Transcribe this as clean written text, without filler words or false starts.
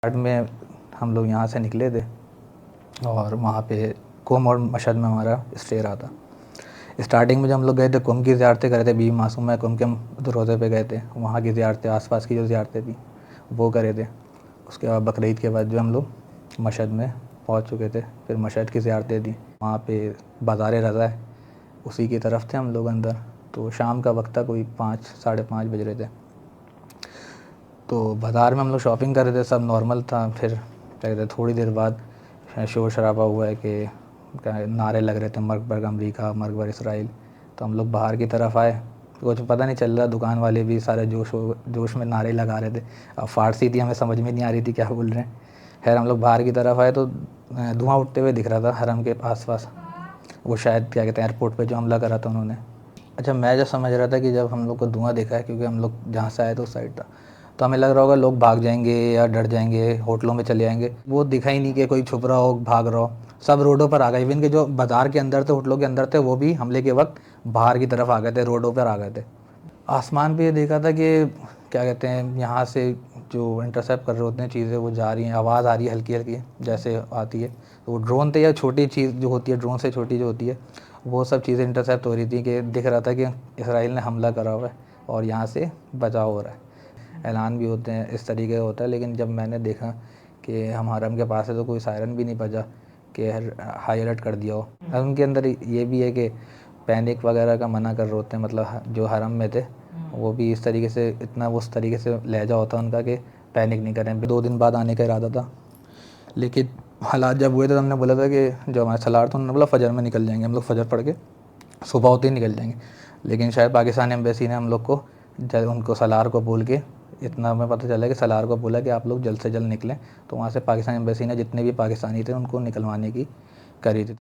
Start में हम लोग यहाँ से निकले थे और वहाँ पे कुम और मशहद में हमारा स्टे रहा था। स्टार्टिंग में जब हम लोग गए थे कुम की ज़ियारतें करे थे, बीबी मासूमा कुम के हम रोज़े पे गए थे, वहाँ की ज़ियारतें आसपास की जो ज़ियारतें थी वो करे थे। उसके बाद बकरीद के बाद जो हम लोग मशहद में पहुँच चुके थे, फिर मशहद की ज़ियारतें थी। वहाँ पे बाज़ार रज़ा है, उसी की तरफ थे हम लोग अंदर। तो शाम का वक्त था, कोई 5 साढ़े 5 बज रहे थे। तो बाज़ार में हम लोग शॉपिंग कर रहे थे, सब नॉर्मल था। फिर क्या कहते हैं, थोड़ी देर बाद शोर शराबा हुआ है कि क्या नारे लग रहे थे, मर्ग बर्ग अमरीका, मर्ग बर्ग इसराइल। तो हम लोग बाहर की तरफ आए, कुछ पता नहीं चल रहा, दुकान वाले भी सारे जोश में नारे लगा रहे थे। अब फ़ारसी थी, हमें समझ में नहीं आ रही थी क्या बोल रहे हैं। खैर हम लोग बाहर की तरफ आए तो धुआं उठते हुए दिख रहा था हरम के आस-पास। वो शायद क्या कहते हैं एयरपोर्ट पे जो हमला करा था उन्होंने। अच्छा, मैं जो समझ रहा था कि जब हम लोग को धुआं दिखा है, क्योंकि हम लोग जहाँ से आए थे उस साइड था, तो हमें लग रहा होगा लोग भाग जाएंगे या डर जाएंगे, होटलों में चले जाएंगे। वो दिखा ही नहीं कि कोई छुप रहा हो, भाग रहा हो। सब रोडों पर आ गए। इवन के जो बाज़ार के अंदर थे, होटलों के अंदर थे, वो भी हमले के वक्त बाहर की तरफ आ गए थे, रोडों पर आ गए थे। आसमान पे ये देखा था कि क्या कहते हैं, यहाँ से जो इंटरसेप्ट कर रहे होते हैं चीज़ें, वो जा रही हैं, आवाज़ आ रही है हल्की हल्की जैसे आती है। तो वो ड्रोन थे या छोटी चीज़ जो होती है, ड्रोन से छोटी जो होती है, वो सब चीज़ें इंटरसेप्ट हो रही थी कि दिख रहा था कि इसराइल ने हमला करा हुआ है और यहाँ से बचाव हो रहा है। ऐलान भी होते हैं, इस तरीके का होता है। लेकिन जब मैंने देखा कि हम हरम के पास है तो कोई सायरन भी नहीं बजा कि हाई अलर्ट कर दिया हो। और उनके अंदर ये भी है कि पैनिक वगैरह का मना कर रहे होते हैं, मतलब जो हरम में थे वो भी इस तरीके से, इतना उस तरीके से लहजा होता है उनका कि पैनिक नहीं करें। 2 दिन बाद आने का इरादा था, लेकिन हालात जब हुए थे तो हमने बोला था कि जो हमारे सलार था, उन्होंने बोला फ़जर में निकल जाएंगे, हम लोग फ़जर पढ़ के सुबह होते ही निकल जाएंगे। लेकिन शायद पाकिस्तान एम्बेसी ने हम लोग को उनको सलार को बोल के, इतना हमें पता चला कि सलार को बोला कि आप लोग जल्द से जल्द निकलें। तो वहाँ से पाकिस्तान एम्बेसी ने जितने भी पाकिस्तानी थे उनको निकलवाने की करी थी।